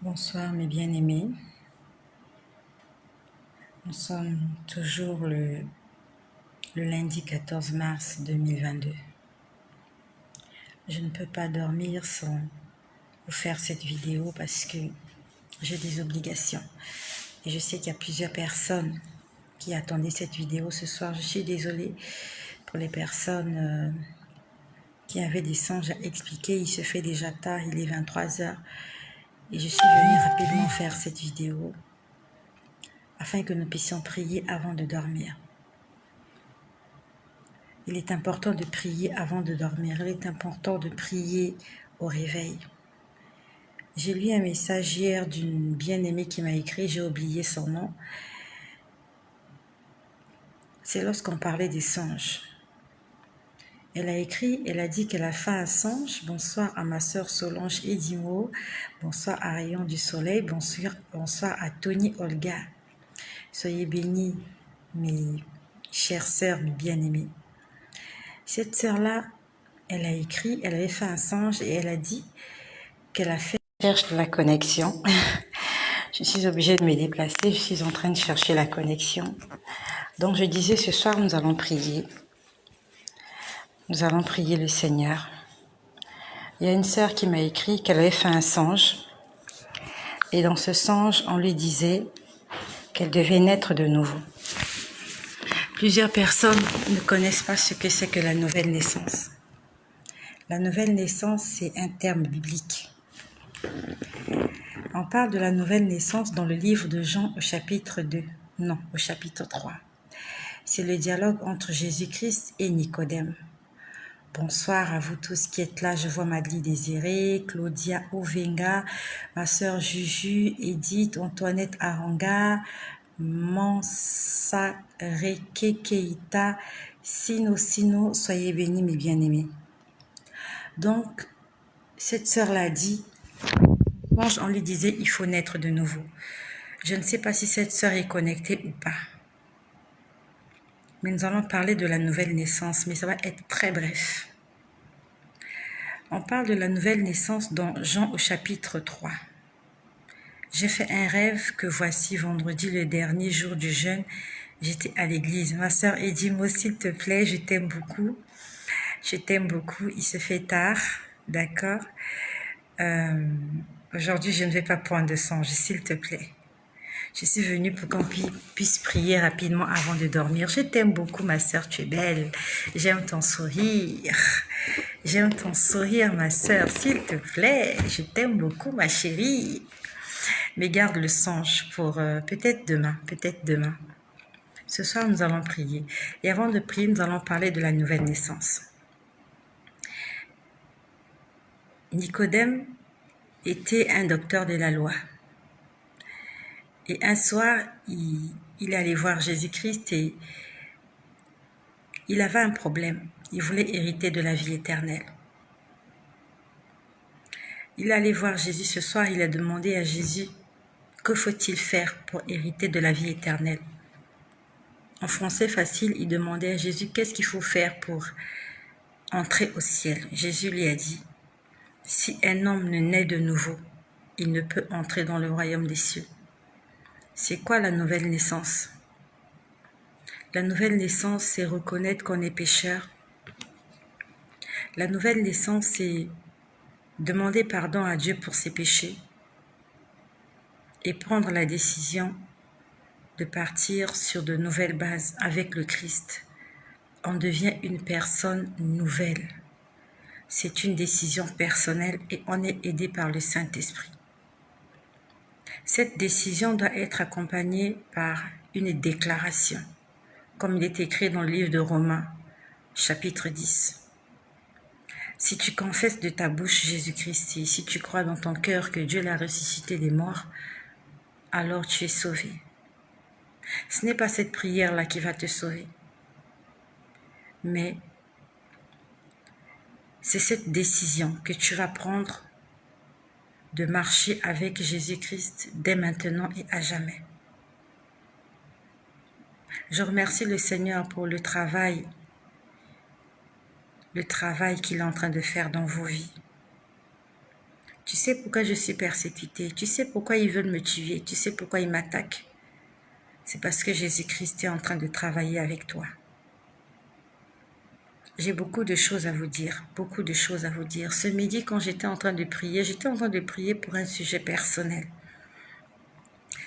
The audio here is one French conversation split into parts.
Bonsoir mes bien-aimés. Nous sommes toujours le lundi 14 mars 2022. Je ne peux pas dormir sans vous faire cette vidéo parce que j'ai des obligations. Et je sais qu'il y a plusieurs personnes qui attendaient cette vidéo ce soir. Je suis désolée pour les personnes qui avaient des songes à expliquer. Il se fait déjà tard, il est 23 heures. Et je suis venue rapidement faire cette vidéo afin que nous puissions prier avant de dormir. Il est important de prier avant de dormir. Il est important de prier au réveil. J'ai lu un message hier d'une bien-aimée qui m'a écrit, j'ai oublié son nom. C'est lorsqu'on parlait des songes. Elle a écrit, elle a dit qu'elle a fait un songe. Bonsoir à ma sœur Solange Edimo. Bonsoir à Rayon du Soleil. Bonsoir à Tony Olga. Soyez bénis, mes chères sœurs, mes bien-aimées. Cette sœur-là, elle a écrit, elle avait fait un songe et elle a dit qu'elle a fait cherche la connexion. Je suis obligée de me déplacer, je suis en train de chercher la connexion. Donc je disais, ce soir nous allons prier. Nous allons prier le Seigneur. Il y a une sœur qui m'a écrit qu'elle avait fait un songe. Et dans ce songe, on lui disait qu'elle devait naître de nouveau. Plusieurs personnes ne connaissent pas ce que c'est que la nouvelle naissance. La nouvelle naissance, c'est un terme biblique. On parle de la nouvelle naissance dans le livre de Jean au chapitre 2. Non, au chapitre 3. C'est le dialogue entre Jésus-Christ et Nicodème. Bonsoir à vous tous qui êtes là. Je vois Madly Désiré, Claudia Ovenga, ma sœur Juju, Edith, Antoinette Aranga, Mansa Reke Keita, Sino, soyez bénis mes bien-aimés. Donc, cette sœur-là dit, on lui disait, il faut naître de nouveau. Je ne sais pas si cette sœur est connectée ou pas. Mais nous allons parler de la nouvelle naissance, mais ça va être très bref. On parle de la nouvelle naissance dans Jean au chapitre 3. J'ai fait un rêve que voici vendredi, le dernier jour du jeûne, j'étais à l'église. Ma sœur Edimo, s'il te plaît, je t'aime beaucoup. Je t'aime beaucoup, il se fait tard, d'accord. Aujourd'hui, je ne vais pas prendre de songe, s'il te plaît. Je suis venue pour qu'on puisse prier rapidement avant de dormir. Je t'aime beaucoup, ma sœur, tu es belle. J'aime ton sourire. J'aime ton sourire, ma sœur, s'il te plaît. Je t'aime beaucoup, ma chérie. Mais garde le songe pour peut-être demain, Ce soir, nous allons prier. Et avant de prier, nous allons parler de la nouvelle naissance. Nicodème était un docteur de la loi. Et un soir, il allait voir Jésus-Christ et il avait un problème. Il voulait hériter de la vie éternelle. Il allait voir Jésus ce soir, il a demandé à Jésus, que faut-il faire pour hériter de la vie éternelle? En français facile, il demandait à Jésus, qu'est-ce qu'il faut faire pour entrer au ciel? Jésus lui a dit, si un homme ne naît de nouveau, il ne peut entrer dans le royaume des cieux. C'est quoi la nouvelle naissance? La nouvelle naissance, c'est reconnaître qu'on est pécheur. La nouvelle naissance, c'est demander pardon à Dieu pour ses péchés et prendre la décision de partir sur de nouvelles bases avec le Christ. On devient une personne nouvelle. C'est une décision personnelle et on est aidé par le Saint-Esprit. Cette décision doit être accompagnée par une déclaration, comme il est écrit dans le livre de Romains, chapitre 10. Si tu confesses de ta bouche Jésus-Christ et si tu crois dans ton cœur que Dieu l'a ressuscité des morts, alors tu es sauvé. Ce n'est pas cette prière-là qui va te sauver, mais c'est cette décision que tu vas prendre de marcher avec Jésus-Christ dès maintenant et à jamais. Je remercie le Seigneur pour le travail qu'il est en train de faire dans vos vies. Tu sais pourquoi je suis persécutée. Tu sais pourquoi ils veulent me tuer. Tu sais pourquoi ils m'attaquent. C'est parce que Jésus-Christ est en train de travailler avec toi. J'ai beaucoup de choses à vous dire, beaucoup de choses à vous dire. Ce midi, quand j'étais en train de prier pour un sujet personnel.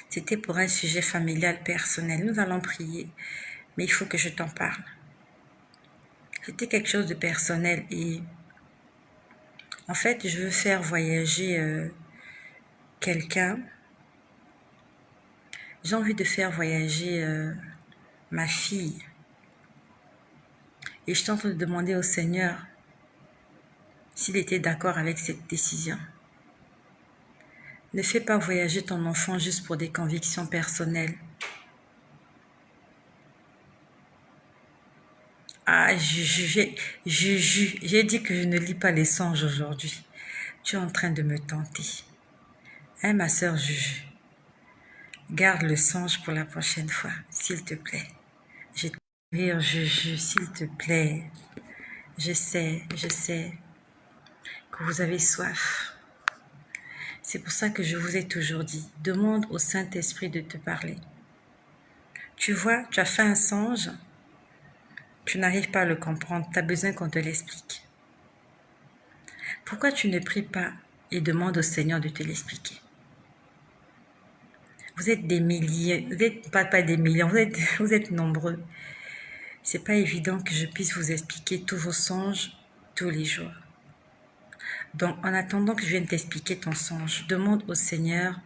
C'était pour un sujet familial personnel. Nous allons prier, mais il faut que je t'en parle. C'était quelque chose de personnel et en fait, je veux faire voyager quelqu'un. J'ai envie de faire voyager ma fille. Et je suis en train de demander au Seigneur s'il était d'accord avec cette décision. Ne fais pas voyager ton enfant juste pour des convictions personnelles. Ah, j'ai dit que je ne lis pas les songes aujourd'hui. Tu es en train de me tenter. Hein, ma sœur Juju, garde le songe pour la prochaine fois, s'il te plaît. Je vais te rire, Juju, s'il te plaît. Je sais que vous avez soif. C'est pour ça que je vous ai toujours dit, demande au Saint-Esprit de te parler. Tu vois, tu as fait un songe, tu n'arrives pas à le comprendre, tu as besoin qu'on te l'explique. Pourquoi tu ne pries pas et demandes au Seigneur de te l'expliquer? Vous êtes des milliers, vous êtes pas des millions, vous êtes nombreux. C'est pas évident que je puisse vous expliquer tous vos songes tous les jours. Donc, en attendant que je vienne t'expliquer ton songe, demande au Seigneur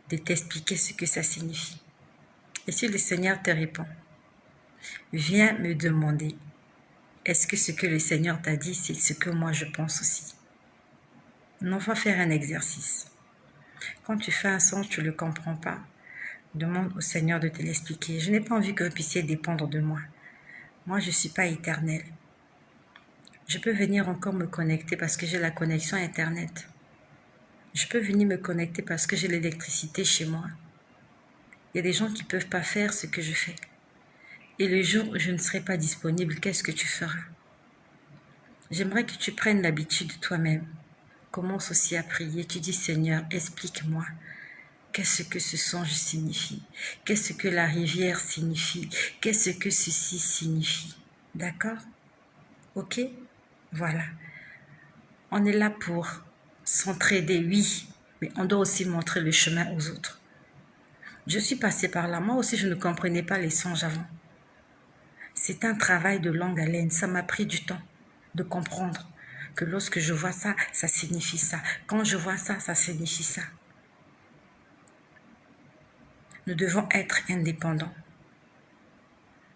de t'expliquer ce que ça signifie. Et si le Seigneur te répond, viens me demander, est-ce que ce que le Seigneur t'a dit, c'est ce que moi je pense aussi? On va faire un exercice. Quand tu fais un songe, tu ne le comprends pas. Demande au Seigneur de te l'expliquer. Je n'ai pas envie que vous puissiez dépendre de moi. Moi, je ne suis pas éternelle. Je peux venir encore me connecter parce que j'ai la connexion Internet. Je peux venir me connecter parce que j'ai l'électricité chez moi. Il y a des gens qui ne peuvent pas faire ce que je fais. Et le jour où je ne serai pas disponible, qu'est-ce que tu feras? J'aimerais que tu prennes l'habitude toi-même. Commence aussi à prier. Tu dis, Seigneur, explique-moi. Qu'est-ce que ce songe signifie? Qu'est-ce que la rivière signifie? Qu'est-ce que ceci signifie? D'accord? Ok? Voilà. On est là pour s'entraider, oui, mais on doit aussi montrer le chemin aux autres. Je suis passée par là. Moi aussi, je ne comprenais pas les songes avant. C'est un travail de longue haleine. Ça m'a pris du temps de comprendre que lorsque je vois ça, ça signifie ça. Quand je vois ça, ça signifie ça. Nous devons être indépendants.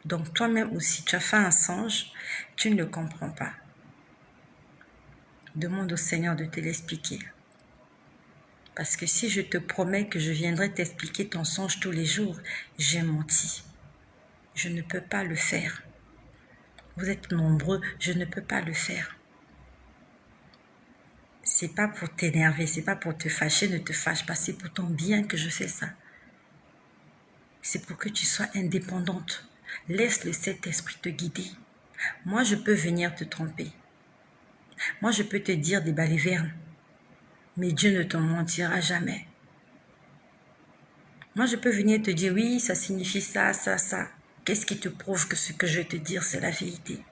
Donc toi-même aussi, tu as fait un songe, tu ne le comprends pas. Demande au Seigneur de te l'expliquer. Parce que si je te promets que je viendrai t'expliquer ton songe tous les jours, j'ai menti. Je ne peux pas le faire. Vous êtes nombreux, je ne peux pas le faire. C'est pas pour t'énerver, c'est pas pour te fâcher, ne te fâche pas, c'est pour ton bien que je fais ça. C'est pour que tu sois indépendante. Laisse le Saint-Esprit te guider. Moi, je peux venir te tromper. Moi, je peux te dire des balivernes. Mais Dieu ne te mentira jamais. Moi, je peux venir te dire, oui, ça signifie ça, ça, ça. Qu'est-ce qui te prouve que ce que je vais te dire, c'est la vérité?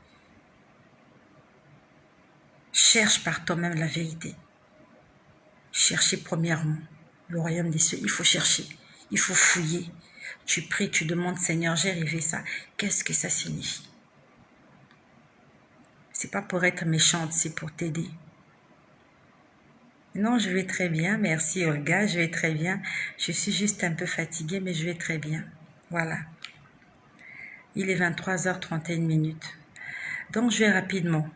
Cherche par toi-même la vérité. Cherchez premièrement le royaume des cieux. Il faut chercher, il faut fouiller. Tu pries, tu demandes, Seigneur, j'ai rêvé ça. Qu'est-ce que ça signifie? C'est pas pour être méchante, c'est pour t'aider. Non, je vais très bien. Merci Olga, je vais très bien. Je suis juste un peu fatiguée, mais je vais très bien. Voilà. Il est 23h31. Donc, je vais rapidement.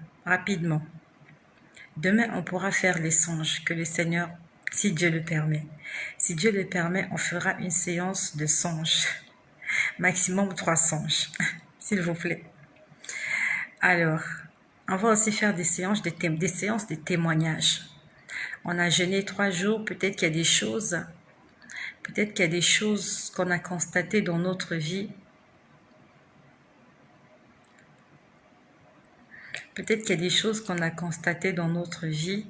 Demain, on pourra faire les songes que le Seigneur, si Dieu le permet. Si Dieu le permet, on fera une séance de songes. Maximum 3 songes, s'il vous plaît. Alors, on va aussi faire des séances de témoignages. On a jeûné 3 jours, peut-être qu'il y a des choses qu'on a constatées dans notre vie. Peut-être qu'il y a des choses qu'on a constatées dans notre vie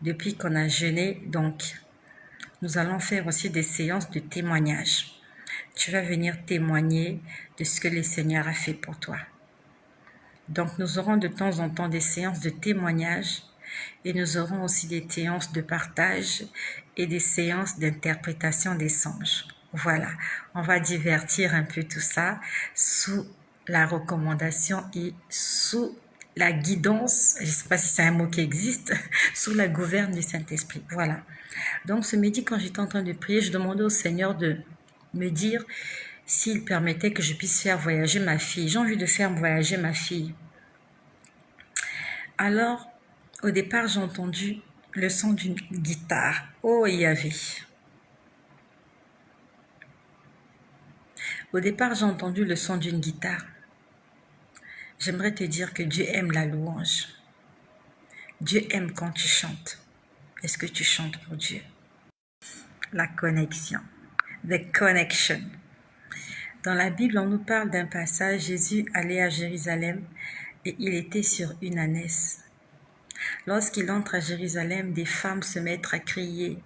depuis qu'on a jeûné. Donc, nous allons faire aussi des séances de témoignage. Tu vas venir témoigner de ce que le Seigneur a fait pour toi. Donc, nous aurons de temps en temps des séances de témoignage et nous aurons aussi des séances de partage et des séances d'interprétation des songes. Voilà, on va divertir un peu tout ça sous la recommandation et sous la guidance, je ne sais pas si c'est un mot qui existe, sous la gouverne du Saint-Esprit. Voilà. Donc ce midi, quand j'étais en train de prier, je demandais au Seigneur de me dire s'il permettait que je puisse faire voyager ma fille. J'ai envie de faire voyager ma fille. Alors, au départ, j'ai entendu le son d'une guitare. Oh, il y avait. Au départ, j'ai entendu le son d'une guitare. J'aimerais te dire que Dieu aime la louange. Dieu aime quand tu chantes. Est-ce que tu chantes pour Dieu? La connexion. The connection. Dans la Bible, on nous parle d'un passage. Jésus allait à Jérusalem et il était sur une ânesse. Lorsqu'il entre à Jérusalem, des femmes se mettent à crier.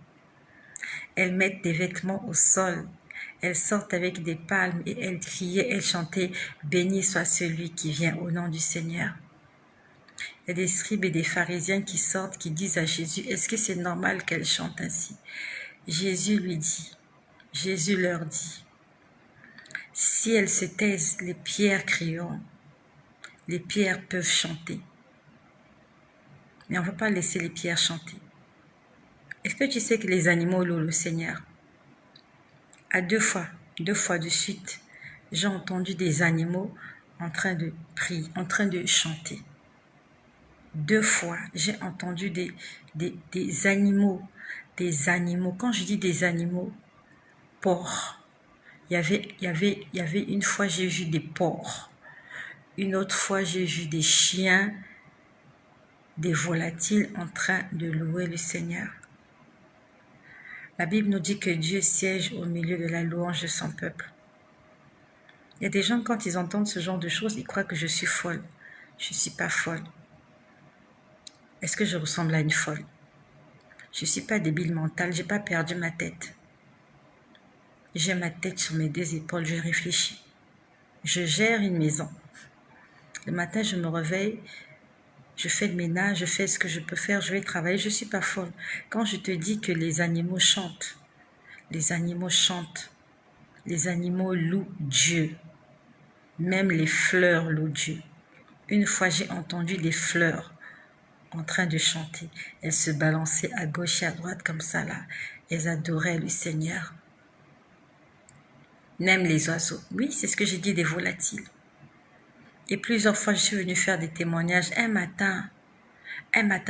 Elles mettent des vêtements au sol. Elles sortent avec des palmes et elles criaient, elles chantaient « Béni soit celui qui vient au nom du Seigneur ». Il y a des scribes et des pharisiens qui sortent, qui disent à Jésus « Est-ce que c'est normal qu'elles chantent ainsi ?» Jésus leur dit « Si elles se taisent, les pierres crieront. Les pierres peuvent chanter. Mais on ne va pas laisser les pierres chanter. Est-ce que tu sais que les animaux louent le Seigneur? À deux fois de suite, j'ai entendu des animaux en train de prier, en train de chanter. 2 fois, j'ai entendu des animaux. Quand je dis des animaux, porcs. Il y avait une fois, j'ai vu des porcs. Une autre fois, j'ai vu des chiens, des volatiles en train de louer le Seigneur. La Bible nous dit que Dieu siège au milieu de la louange de son peuple. Il y a des gens, quand ils entendent ce genre de choses, ils croient que je suis folle. Je ne suis pas folle. Est-ce que je ressemble à une folle? Je ne suis pas débile mentale, je n'ai pas perdu ma tête. J'ai ma tête sur mes 2 épaules, je réfléchis. Je gère une maison. Le matin, je me réveille, je fais le ménage, je fais ce que je peux faire, je vais travailler, je ne suis pas folle. Quand je te dis que les animaux chantent, les animaux chantent, les animaux louent Dieu. Même les fleurs louent Dieu. Une fois, j'ai entendu des fleurs en train de chanter. Elles se balançaient à gauche et à droite comme ça là. Elles adoraient le Seigneur. Même les oiseaux. Oui, c'est ce que j'ai dit des volatiles. Et plusieurs fois, je suis venue faire des témoignages. Un matin,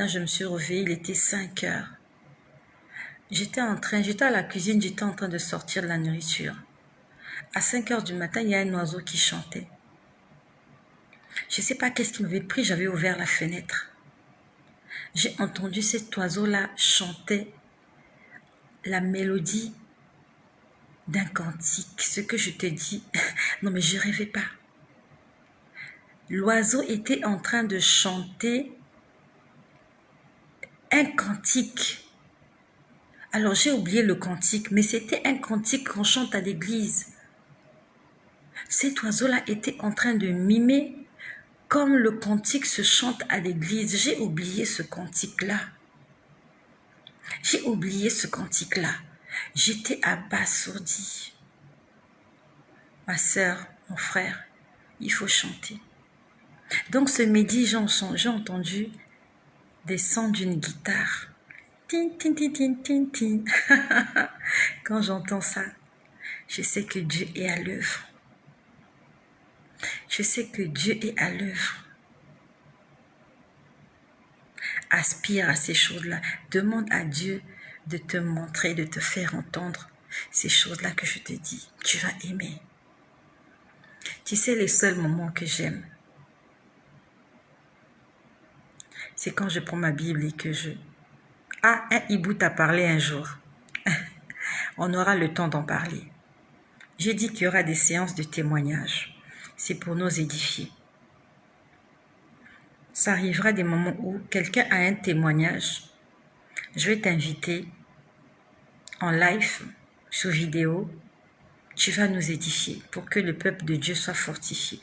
je me suis réveillée, il était 5 heures. J'étais à la cuisine, j'étais en train de sortir de la nourriture. À 5 heures du matin, il y a un oiseau qui chantait. Je ne sais pas qu'est-ce qui m'avait pris, j'avais ouvert la fenêtre. J'ai entendu cet oiseau-là chanter la mélodie d'un cantique. Ce que je te dis, non mais je ne rêvais pas. L'oiseau était en train de chanter un cantique. Alors j'ai oublié le cantique, mais c'était un cantique qu'on chante à l'église. Cet oiseau-là était en train de mimer comme le cantique se chante à l'église. J'ai oublié ce cantique-là. J'étais abasourdie. Ma sœur, mon frère, il faut chanter. Donc ce midi, j'ai entendu des sons d'une guitare. Tin, tin, tin, tin, tin, tin. Quand j'entends ça, je sais que Dieu est à l'œuvre. Je sais que Dieu est à l'œuvre. Aspire à ces choses-là. Demande à Dieu de te montrer, de te faire entendre ces choses-là que je te dis. Tu vas aimer. Tu sais, les seuls moments que j'aime, c'est quand je prends ma Bible et que je... Ah, un hibou t'a parlé un jour. On aura le temps d'en parler. J'ai dit qu'il y aura des séances de témoignage. C'est pour nous édifier. Ça arrivera des moments où quelqu'un a un témoignage Je vais t'inviter en live, sous vidéo. Tu vas nous édifier pour que le peuple de Dieu soit fortifié.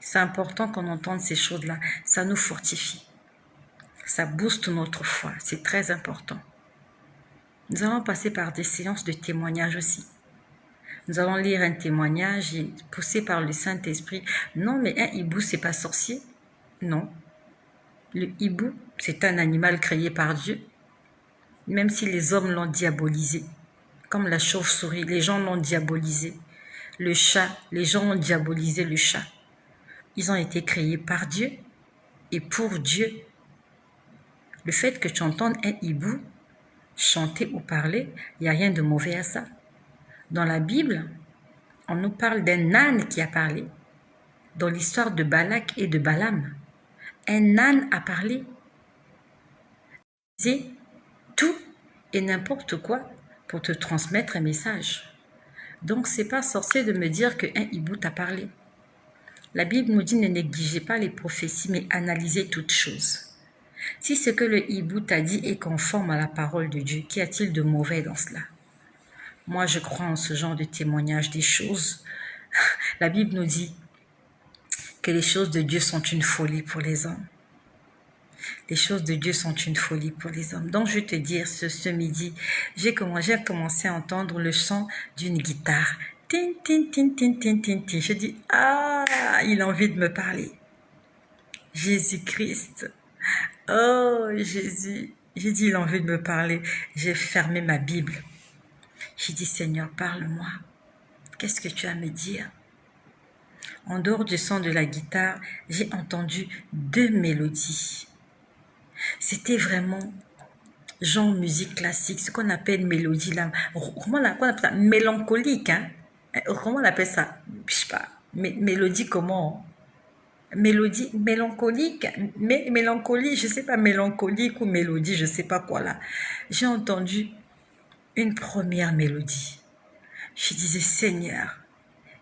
C'est important qu'on entende ces choses-là. Ça nous fortifie. Ça booste notre foi. C'est très important. Nous allons passer par des séances de témoignages aussi. Nous allons lire un témoignage poussé par le Saint-Esprit. Non, mais un hibou, c'est pas sorcier. Non. Le hibou, c'est un animal créé par Dieu. Même si les hommes l'ont diabolisé. Comme la chauve-souris, les gens l'ont diabolisé. Le chat, les gens ont diabolisé le chat. Ils ont été créés par Dieu et pour Dieu. Le fait que tu entendes un hibou chanter ou parler, il n'y a rien de mauvais à ça. Dans la Bible, on nous parle d'un âne qui a parlé. Dans l'histoire de Balak et de Balaam, un âne a parlé. C'est tout et n'importe quoi pour te transmettre un message. Donc, c'est pas sorcier de me dire qu'un hibou t'a parlé. La Bible nous dit ne négligez pas les prophéties, mais analysez toutes choses. Si ce que le hibou t'a dit est conforme à la parole de Dieu, qu'y a-t-il de mauvais dans cela? Moi, je crois en ce genre de témoignage des choses. La Bible nous dit que les choses de Dieu sont une folie pour les hommes. Les choses de Dieu sont une folie pour les hommes. Donc, je vais te dire, ce midi, j'ai commencé à entendre le son d'une guitare. Tin, tin, tin, tin, tin, tin, tin. Je dis, ah, il a envie de me parler. Jésus-Christ. Oh, Jésus. J'ai dit, il a envie de me parler. J'ai fermé ma Bible. J'ai dit, Seigneur, parle-moi. Qu'est-ce que tu as à me dire? En dehors du son de la guitare, j'ai entendu 2 mélodies. C'était vraiment genre musique classique, ce qu'on appelle mélodie là. Comment on appelle ça? Mélancolique, hein? Comment on appelle ça? Je sais pas. Mélodie comment? Mélodie mélancolique, mélancolie, je sais pas, mélancolique ou mélodie, je sais pas quoi là. J'ai entendu une première mélodie. Je disais, Seigneur,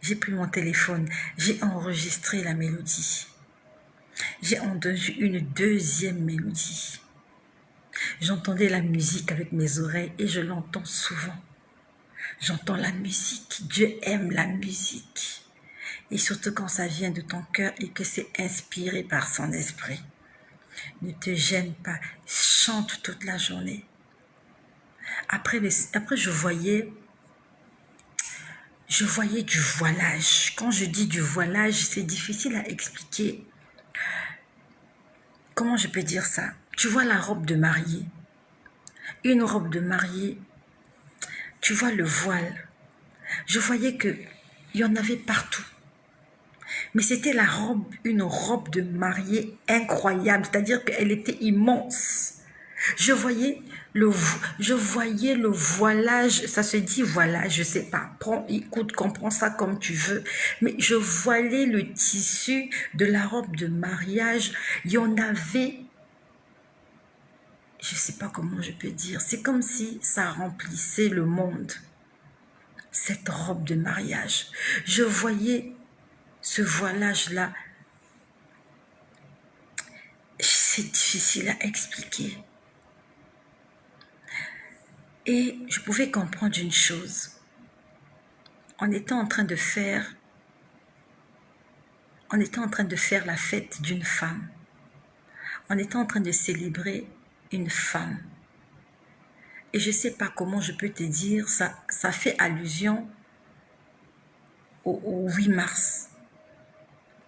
j'ai pris mon téléphone, j'ai enregistré la mélodie. J'ai entendu une deuxième mélodie. J'entendais la musique avec mes oreilles et je l'entends souvent. J'entends la musique. Dieu aime la musique. Et surtout quand ça vient de ton cœur et que c'est inspiré par son esprit. Ne te gêne pas. Chante toute la journée. Après je voyais du voilage. Quand je dis du voilage, c'est difficile à expliquer. Comment je peux dire ça? Tu vois la robe de mariée. Une robe de mariée. Tu vois le voile. Je voyais qu'il y en avait partout. Mais c'était une robe de mariée incroyable. C'est-à-dire qu'elle était immense. Je voyais le voilage, ça se dit voilage, je sais pas. Écoute, comprends ça comme tu veux. Mais je voyais le tissu de la robe de mariage. Il y en avait, je sais pas comment je peux dire. C'est comme si ça remplissait le monde. Cette robe de mariage. Je voyais ce voilage-là. C'est difficile à expliquer. Et je pouvais comprendre une chose. On était en train de faire la fête d'une femme. On était en train de célébrer une femme. Et je ne sais pas comment je peux te dire, ça fait allusion au 8 mars.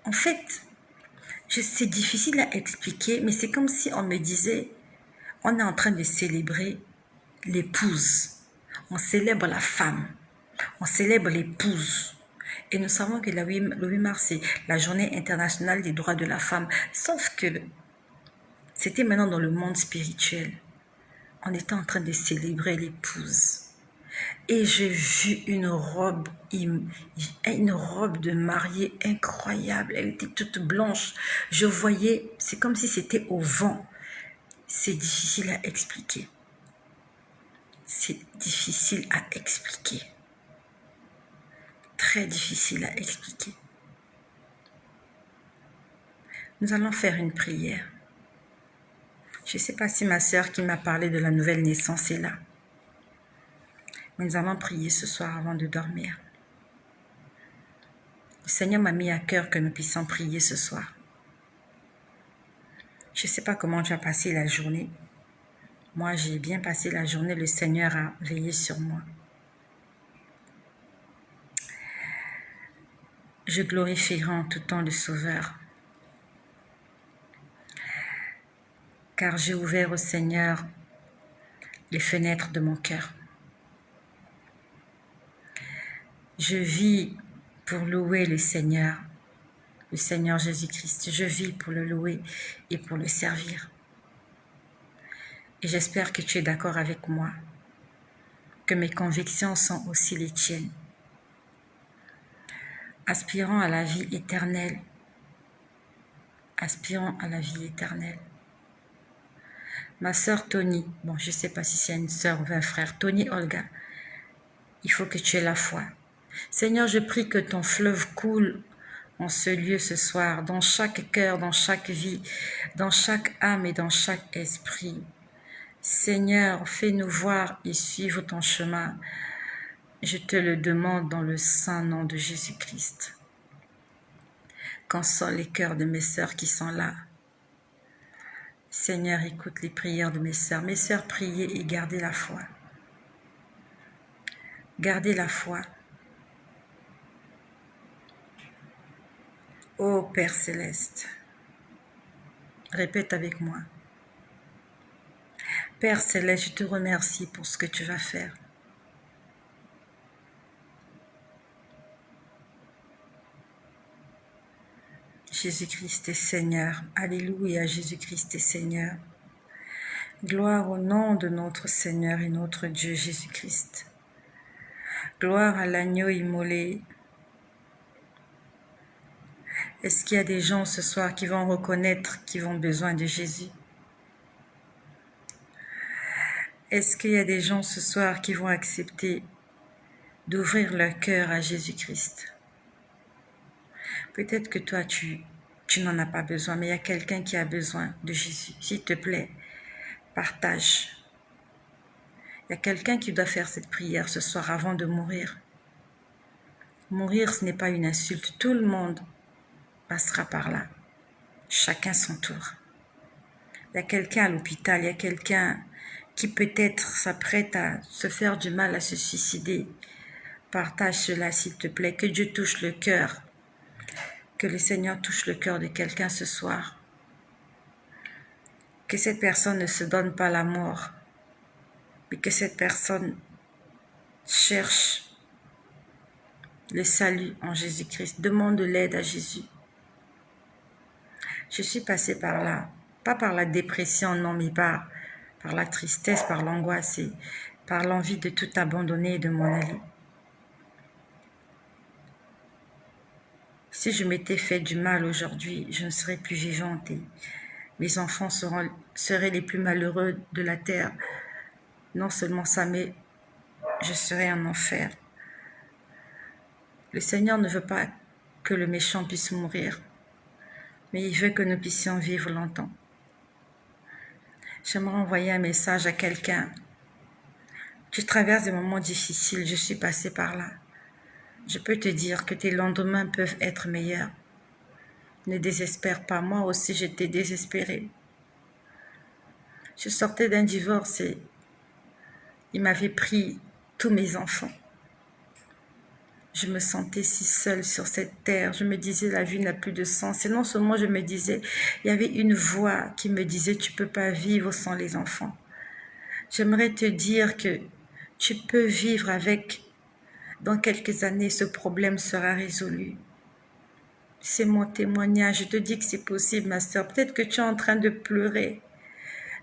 En fait, c'est difficile à expliquer, mais c'est comme si on me disait, on est en train de célébrer l'épouse. On célèbre la femme. On célèbre l'épouse. Et nous savons que le 8 mars, c'est la journée internationale des droits de la femme. Sauf que c'était maintenant dans le monde spirituel. On était en train de célébrer l'épouse. Et j'ai vu une robe de mariée incroyable. Elle était toute blanche. Je voyais, c'est comme si c'était au vent. C'est difficile à expliquer. C'est difficile à expliquer. Très difficile à expliquer. Nous allons faire une prière. Je ne sais pas si ma sœur qui m'a parlé de la nouvelle naissance est là. Mais nous allons prier ce soir avant de dormir. Le Seigneur m'a mis à cœur que nous puissions prier ce soir. Je ne sais pas comment tu as passé la journée. Moi, j'ai bien passé la journée. Le Seigneur a veillé sur moi. Je glorifierai en tout temps le Sauveur. Car j'ai ouvert au Seigneur les fenêtres de mon cœur. Je vis pour louer le Seigneur Jésus-Christ. Je vis pour le louer et pour le servir. Et j'espère que tu es d'accord avec moi, que mes convictions sont aussi les tiennes. Aspirant à la vie éternelle. Aspirant à la vie éternelle. Ma sœur Tony, bon, je ne sais pas si c'est une sœur ou un frère, Tony Olga, il faut que tu aies la foi. Seigneur, je prie que ton fleuve coule en ce lieu ce soir, dans chaque cœur, dans chaque vie, dans chaque âme et dans chaque esprit. Seigneur, fais-nous voir et suivre ton chemin. Je te le demande dans le saint nom de Jésus-Christ. Console les cœurs de mes sœurs qui sont là. Seigneur, écoute les prières de mes sœurs. Mes sœurs, priez et gardez la foi. Gardez la foi. Ô Père Céleste, répète avec moi. Père Céleste, je te remercie pour ce que tu vas faire. Jésus-Christ est Seigneur. Alléluia, Jésus-Christ est Seigneur. Gloire au nom de notre Seigneur et notre Dieu Jésus-Christ. Gloire à l'agneau immolé. Est-ce qu'il y a des gens ce soir qui vont reconnaître qu'ils ont besoin de Jésus? Est-ce qu'il y a des gens ce soir qui vont accepter d'ouvrir leur cœur à Jésus-Christ? Peut-être que toi, tu n'en as pas besoin, mais il y a quelqu'un qui a besoin de Jésus. S'il te plaît, partage. Il y a quelqu'un qui doit faire cette prière ce soir avant de mourir. Mourir, ce n'est pas une insulte. Tout le monde passera par là. Chacun son tour. Il y a quelqu'un à l'hôpital, il y a quelqu'un qui peut-être s'apprête à se faire du mal, à se suicider. Partage cela, s'il te plaît. Que Dieu touche le cœur. Que le Seigneur touche le cœur de quelqu'un ce soir. Que cette personne ne se donne pas la mort, mais que cette personne cherche le salut en Jésus-Christ. Demande de l'aide à Jésus. Je suis passée par là, pas par la dépression, non, mais par la tristesse, par l'angoisse et par l'envie de tout abandonner et de m'en aller. Si je m'étais fait du mal aujourd'hui, je ne serais plus vivante et mes enfants seraient les plus malheureux de la terre. Non seulement ça, mais je serais en enfer. Le Seigneur ne veut pas que le méchant puisse mourir, mais il veut que nous puissions vivre longtemps. J'aimerais envoyer un message à quelqu'un. Tu traverses des moments difficiles, je suis passée par là. Je peux te dire que tes lendemains peuvent être meilleurs. Ne désespère pas, moi aussi j'étais désespérée. Je sortais d'un divorce et il m'avait pris tous mes enfants. Je me sentais si seule sur cette terre. Je me disais, la vie n'a plus de sens. Et non seulement je me disais, il y avait une voix qui me disait, tu ne peux pas vivre sans les enfants. J'aimerais te dire que tu peux vivre avec. Dans quelques années, ce problème sera résolu. C'est mon témoignage. Je te dis que c'est possible, ma soeur. Peut-être que tu es en train de pleurer.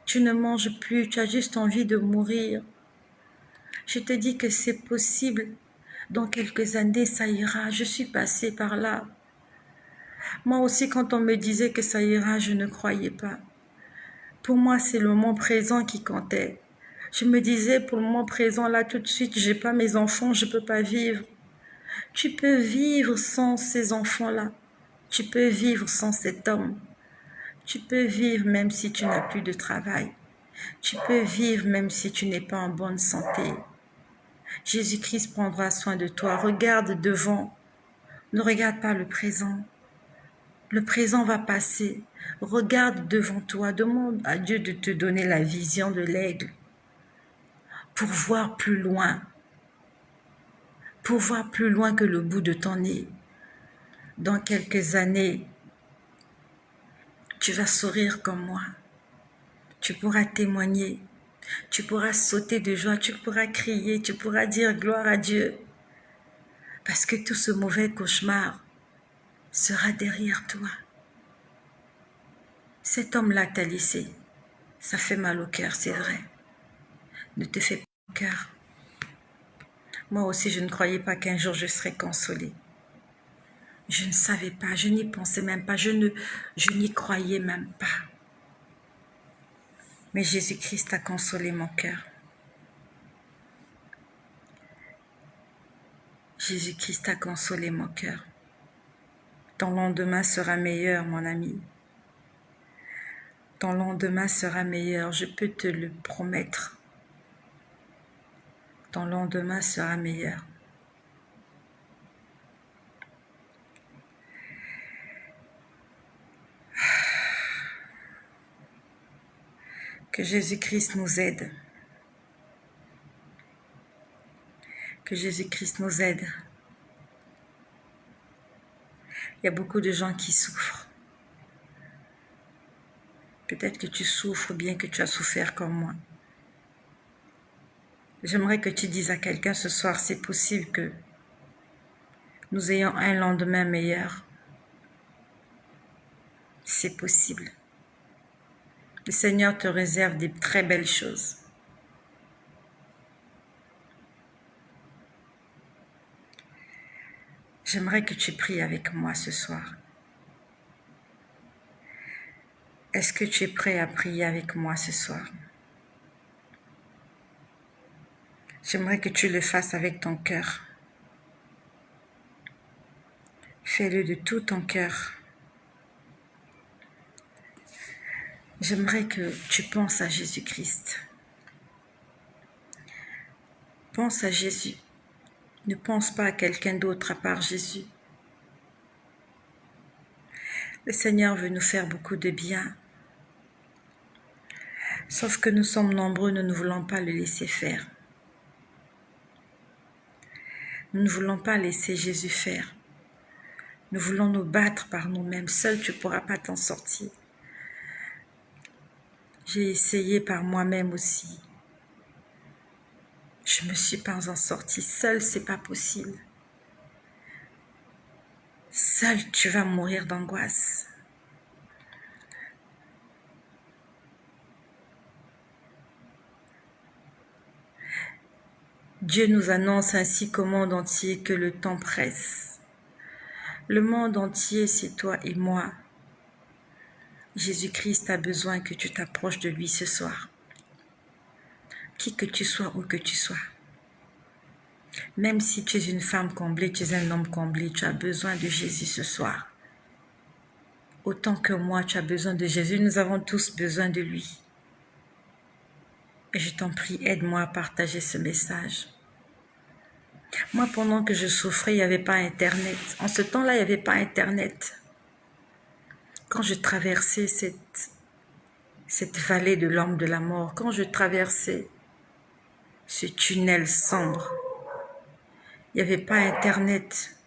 Tu ne manges plus. Tu as juste envie de mourir. Je te dis que c'est possible. Dans quelques années, ça ira. Je suis passée par là. Moi aussi, quand on me disait que ça ira, je ne croyais pas. Pour moi, c'est le moment présent qui comptait. Je me disais, pour le moment présent, là, tout de suite, j'ai pas mes enfants, je peux pas vivre. Tu peux vivre sans ces enfants-là. Tu peux vivre sans cet homme. Tu peux vivre même si tu n'as plus de travail. Tu peux vivre même si tu n'es pas en bonne santé. Jésus-Christ prendra soin de toi. Regarde devant. Ne regarde pas le présent. Le présent va passer. Regarde devant toi. Demande à Dieu de te donner la vision de l'aigle pour voir plus loin. Pour voir plus loin que le bout de ton nez. Dans quelques années, tu vas sourire comme moi. Tu pourras témoigner. Tu pourras sauter de joie. Tu pourras crier. Tu pourras dire gloire à Dieu. Parce que tout ce mauvais cauchemar sera derrière toi. Cet homme-là t'a laissé. Ça fait mal au cœur, c'est vrai. Ne te fais pas au cœur. Moi aussi, je ne croyais pas qu'un jour je serais consolée. Je ne savais pas, je n'y pensais même pas, je n'y croyais même pas. Mais Jésus-Christ a consolé mon cœur. Jésus-Christ a consolé mon cœur. Ton lendemain sera meilleur, mon ami. Ton lendemain sera meilleur, je peux te le promettre. Ton lendemain sera meilleur. Que Jésus-Christ nous aide. Que Jésus-Christ nous aide. Il y a beaucoup de gens qui souffrent. Peut-être que tu souffres bien que tu as souffert comme moi. J'aimerais que tu dises à quelqu'un ce soir, c'est possible que nous ayons un lendemain meilleur. C'est possible. Le Seigneur te réserve des très belles choses. J'aimerais que tu pries avec moi ce soir. Est-ce que tu es prêt à prier avec moi ce soir? J'aimerais que tu le fasses avec ton cœur. Fais-le de tout ton cœur. J'aimerais que tu penses à Jésus-Christ. Pense à Jésus. Ne pense pas à quelqu'un d'autre à part Jésus. Le Seigneur veut nous faire beaucoup de bien. Sauf que nous sommes nombreux, nous ne voulons pas le laisser faire. Nous ne voulons pas laisser Jésus faire. Nous voulons nous battre par nous-mêmes. Seul, tu ne pourras pas t'en sortir. J'ai essayé par moi-même aussi. Je ne me suis pas en sortie. Seul, ce n'est pas possible. Seul, tu vas mourir d'angoisse. Dieu nous annonce ainsi qu'au monde entier que le temps presse. Le monde entier, c'est toi et moi. Jésus-Christ a besoin que tu t'approches de lui ce soir. Qui que tu sois, où que tu sois. Même si tu es une femme comblée, tu es un homme comblé, tu as besoin de Jésus ce soir. Autant que moi, tu as besoin de Jésus. Nous avons tous besoin de lui. Et je t'en prie, aide-moi à partager ce message. Moi, pendant que je souffrais, il n'y avait pas Internet. En ce temps-là, il n'y avait pas Internet. Quand je traversais cette vallée de l'ombre de la mort, quand je traversais ce tunnel sombre, il n'y avait pas Internet.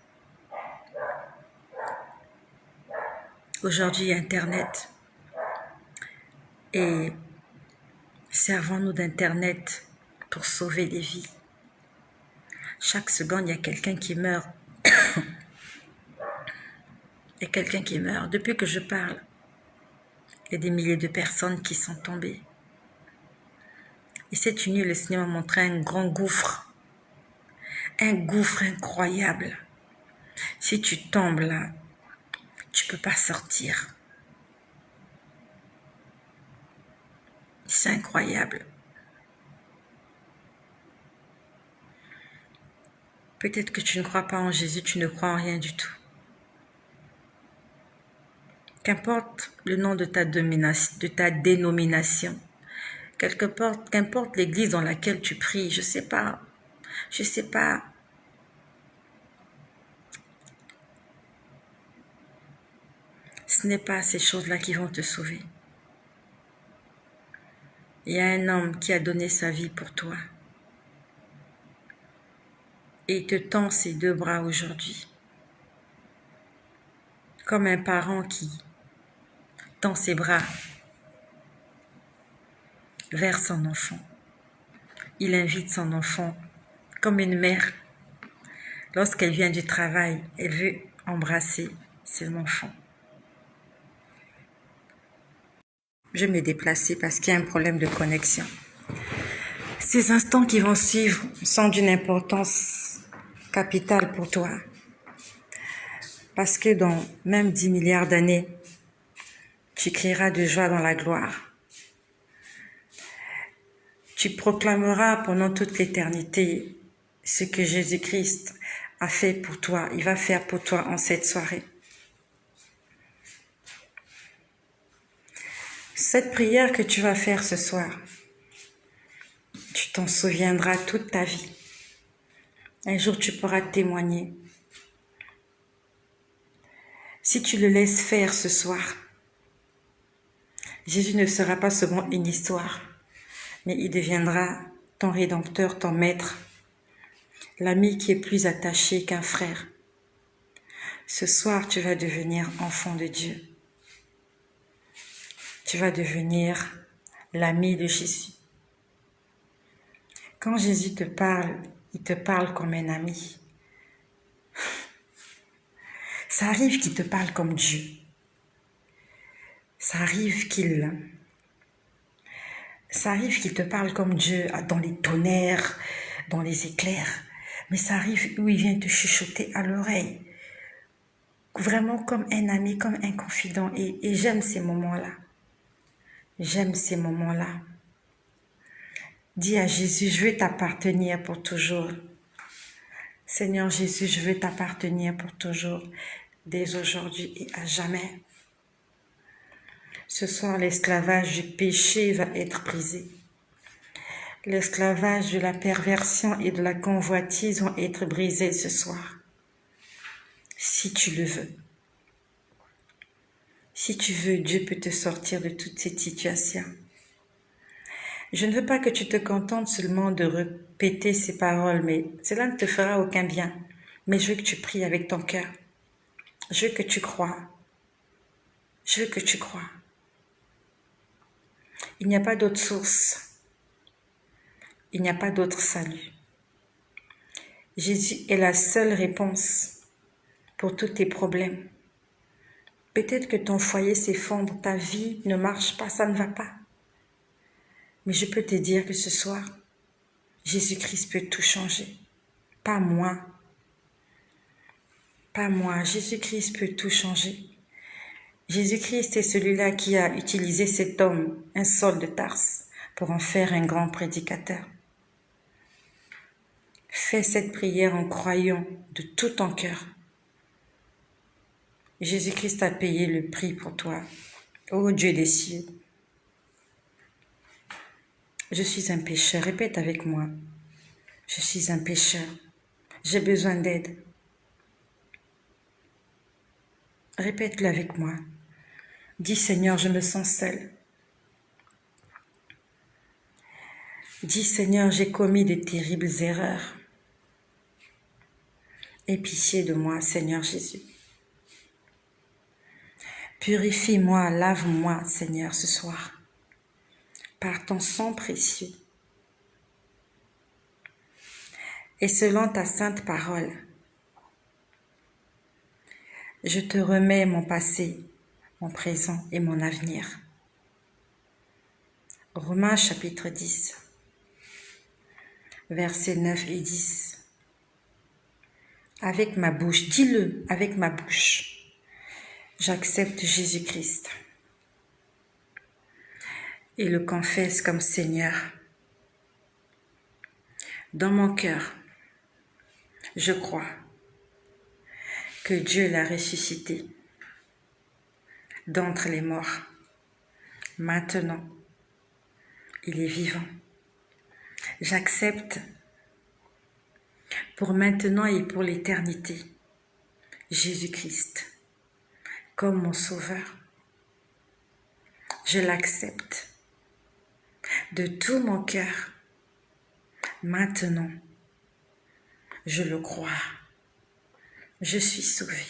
Aujourd'hui, il y a Internet. Et servons-nous d'Internet pour sauver des vies. Chaque seconde, il y a quelqu'un qui meurt. Il y a quelqu'un qui meurt. Depuis que je parle, il y a des milliers de personnes qui sont tombées. Et cette nuit, le Seigneur m'a montré un grand gouffre. Un gouffre incroyable. Si tu tombes là, tu ne peux pas sortir. C'est incroyable. Peut-être que tu ne crois pas en Jésus, tu ne crois en rien du tout. Qu'importe le nom de ta dénomination, qu'importe l'église dans laquelle tu pries, je sais pas. Ce n'est pas ces choses-là qui vont te sauver. Il y a un homme qui a donné sa vie pour toi. Et il te tend ses deux bras aujourd'hui. Comme un parent qui tend ses bras vers son enfant. Il invite son enfant comme une mère. Lorsqu'elle vient du travail, elle veut embrasser son enfant. Je vais me déplacer parce qu'il y a un problème de connexion. Ces instants qui vont suivre sont d'une importance capitale pour toi. Parce que dans même 10 milliards d'années, tu crieras de joie dans la gloire. Tu proclameras pendant toute l'éternité ce que Jésus-Christ a fait pour toi. Il va faire pour toi en cette soirée. Cette prière que tu vas faire ce soir, tu t'en souviendras toute ta vie. Un jour, tu pourras témoigner. Si tu le laisses faire ce soir, Jésus ne sera pas seulement une histoire, mais il deviendra ton rédempteur, ton maître, l'ami qui est plus attaché qu'un frère. Ce soir, tu vas devenir enfant de Dieu. Tu vas devenir l'ami de Jésus. Quand Jésus te parle, il te parle comme un ami. Ça arrive qu'il te parle comme Dieu. Ça arrive qu'il te parle comme Dieu dans les tonnerres, dans les éclairs. Mais ça arrive où il vient te chuchoter à l'oreille. Vraiment comme un ami, comme un confident. Et j'aime ces moments-là. J'aime ces moments-là. Dis à Jésus, je veux t'appartenir pour toujours. Seigneur Jésus, je veux t'appartenir pour toujours, dès aujourd'hui et à jamais. Ce soir, l'esclavage du péché va être brisé. L'esclavage de la perversion et de la convoitise vont être brisés ce soir. Si tu le veux. Si tu veux, Dieu peut te sortir de toute cette situation. Je ne veux pas que tu te contentes seulement de répéter ces paroles, mais cela ne te fera aucun bien. Mais je veux que tu pries avec ton cœur. Je veux que tu crois. Je veux que tu crois. Il n'y a pas d'autre source. Il n'y a pas d'autre salut. Jésus est la seule réponse pour tous tes problèmes. Peut-être que ton foyer s'effondre, ta vie ne marche pas, ça ne va pas. Mais je peux te dire que ce soir, Jésus-Christ peut tout changer. Pas moi. Pas moi. Jésus-Christ peut tout changer. Jésus-Christ est celui-là qui a utilisé cet homme, un Saul de Tarse, pour en faire un grand prédicateur. Fais cette prière en croyant de tout ton cœur. Jésus-Christ a payé le prix pour toi. Ô Dieu des cieux, je suis un pécheur. Répète avec moi. Je suis un pécheur. J'ai besoin d'aide. Répète-le avec moi. Dis Seigneur, je me sens seul. Dis Seigneur, j'ai commis de terribles erreurs. Aie pitié de moi, Seigneur Jésus. Purifie-moi, lave-moi, Seigneur, ce soir, par ton sang précieux. Et selon ta sainte parole, je te remets mon passé, mon présent et mon avenir. Romains chapitre 10, versets 9 et 10. Avec ma bouche, dis-le avec ma bouche, j'accepte Jésus-Christ et le confesse comme Seigneur. Dans mon cœur, je crois que Dieu l'a ressuscité d'entre les morts. Maintenant, il est vivant. J'accepte pour maintenant et pour l'éternité Jésus-Christ comme mon sauveur. Je l'accepte de tout mon cœur. Maintenant, je le crois. Je suis sauvé.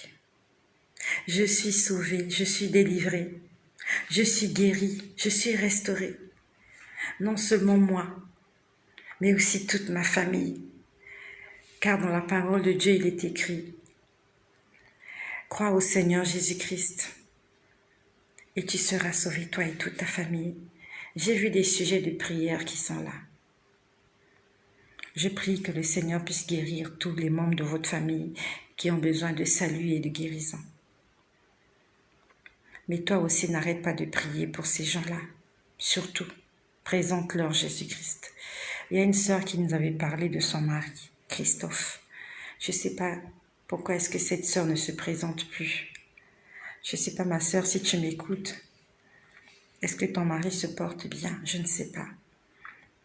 Je suis sauvé, je suis délivré. Je suis guéri, je suis restauré. Non seulement moi, mais aussi toute ma famille. Car dans la parole de Dieu, il est écrit: crois au Seigneur Jésus-Christ et tu seras sauvé, toi et toute ta famille. J'ai vu des sujets de prière qui sont là. Je prie que le Seigneur puisse guérir tous les membres de votre famille qui ont besoin de salut et de guérison. Mais toi aussi, n'arrête pas de prier pour ces gens-là. Surtout, présente-leur Jésus-Christ. Il y a une sœur qui nous avait parlé de son mari, Christophe. Je ne sais pas pourquoi est-ce que cette sœur ne se présente plus. Je ne sais pas, ma sœur, si tu m'écoutes. Est-ce que ton mari se porte bien? Je ne sais pas.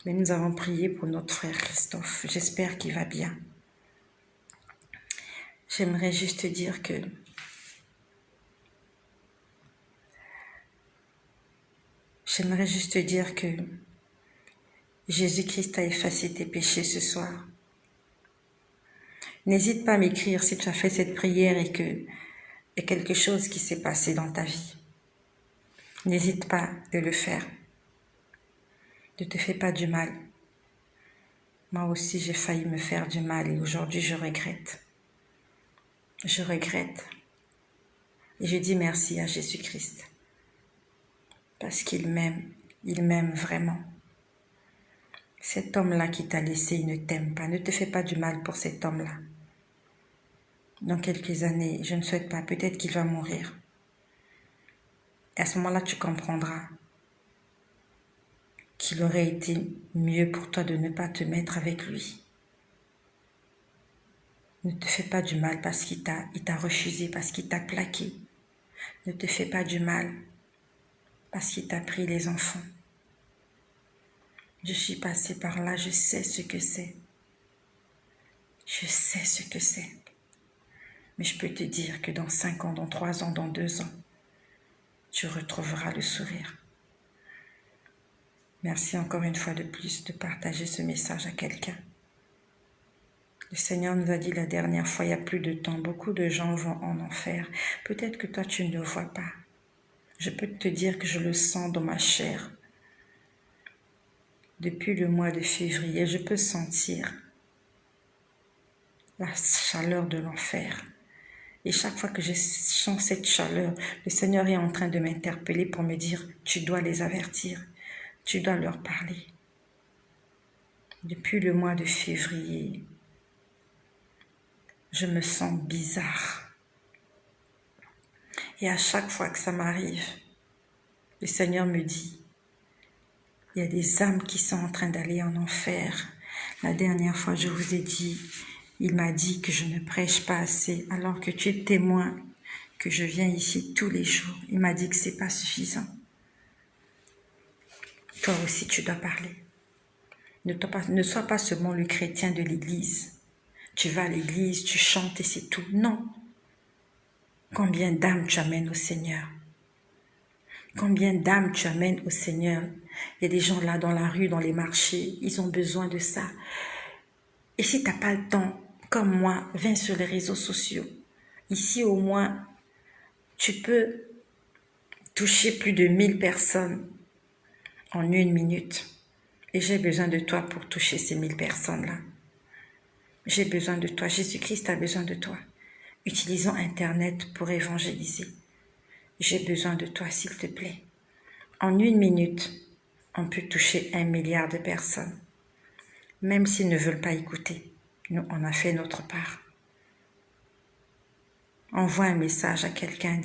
Mais nous avons prié pour notre frère Christophe. J'espère qu'il va bien. J'aimerais juste te dire que Jésus-Christ a effacé tes péchés ce soir. N'hésite pas à m'écrire si tu as fait cette prière et qu'il y a quelque chose qui s'est passé dans ta vie. N'hésite pas de le faire. Ne te fais pas du mal. Moi aussi, j'ai failli me faire du mal et aujourd'hui, je regrette. Je regrette. Et je dis merci à Jésus-Christ. Parce qu'il m'aime vraiment. Cet homme-là qui t'a laissé, il ne t'aime pas. Ne te fais pas du mal pour cet homme-là. Dans quelques années, je ne souhaite pas, peut-être qu'il va mourir. Et à ce moment-là, tu comprendras qu'il aurait été mieux pour toi de ne pas te mettre avec lui. Ne te fais pas du mal parce qu'il t'a refusé, parce qu'il t'a plaqué. Ne te fais pas du mal parce qu'il t'a pris les enfants. Je suis passée par là, je sais ce que c'est. Je sais ce que c'est. Mais je peux te dire que dans 5 ans, dans 3 ans, dans 2 ans, tu retrouveras le sourire. Merci encore une fois de plus de partager ce message à quelqu'un. Le Seigneur nous a dit la dernière fois, il n'y a plus de temps, beaucoup de gens vont en enfer. Peut-être que toi, tu ne le vois pas. Je peux te dire que je le sens dans ma chair. Depuis le mois de février, je peux sentir la chaleur de l'enfer. Et chaque fois que je sens cette chaleur, le Seigneur est en train de m'interpeller pour me dire, tu dois les avertir, tu dois leur parler. Depuis le mois de février, je me sens bizarre. Et à chaque fois que ça m'arrive, le Seigneur me dit, il y a des âmes qui sont en train d'aller en enfer. La dernière fois, je vous ai dit, il m'a dit que je ne prêche pas assez, alors que tu es témoin que je viens ici tous les jours. Il m'a dit que ce n'est pas suffisant. Toi aussi, tu dois parler. Ne sois pas seulement le chrétien de l'église. Tu vas à l'église, tu chantes et c'est tout. Non. Combien d'âmes tu amènes au Seigneur? Combien d'âmes tu amènes au Seigneur? Il y a des gens là dans la rue, dans les marchés, ils ont besoin de ça. Et si tu n'as pas le temps, comme moi, viens sur les réseaux sociaux. Ici, au moins, tu peux toucher plus de 1000 personnes en 1 minute. Et j'ai besoin de toi pour toucher ces 1000 personnes-là. J'ai besoin de toi. Jésus-Christ a besoin de toi. Utilisons Internet pour évangéliser. J'ai besoin de toi, s'il te plaît. En 1 minute, on peut toucher 1 milliard de personnes. Même s'ils ne veulent pas écouter, nous, on a fait notre part. Envoie un message à quelqu'un,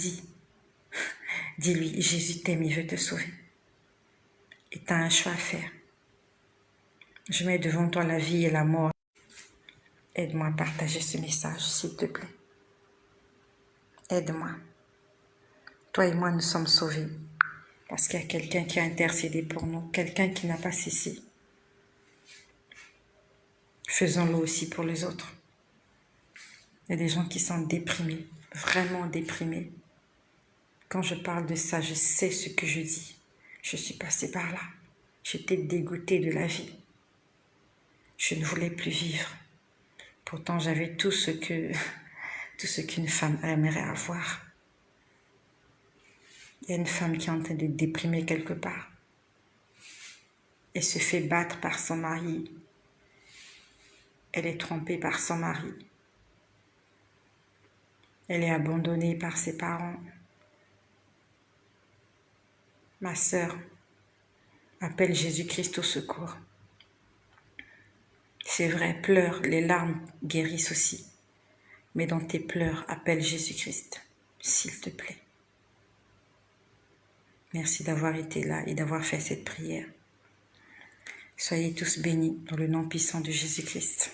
dis-lui, Jésus t'aime, il veut te sauver. Et tu as un choix à faire. Je mets devant toi la vie et la mort. Aide-moi à partager ce message, s'il te plaît. Aide-moi. Toi et moi, nous sommes sauvés. Parce qu'il y a quelqu'un qui a intercédé pour nous, quelqu'un qui n'a pas cessé. Faisons-le aussi pour les autres. Il y a des gens qui sont déprimés, vraiment déprimés. Quand je parle de ça, je sais ce que je dis. Je suis passée par là. J'étais dégoûtée de la vie. Je ne voulais plus vivre. Pourtant, j'avais tout ce qu'une femme aimerait avoir. Il y a une femme qui est en train de déprimer quelque part. Elle se fait battre par son mari. Elle est trompée par son mari. Elle est abandonnée par ses parents. Ma sœur, appelle Jésus-Christ au secours. C'est vrai, pleure, les larmes guérissent aussi. Mais dans tes pleurs, appelle Jésus-Christ, s'il te plaît. Merci d'avoir été là et d'avoir fait cette prière. Soyez tous bénis dans le nom puissant de Jésus-Christ.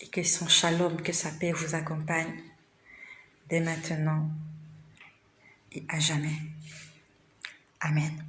Et que son shalom, que sa paix vous accompagne dès maintenant et à jamais. Amen.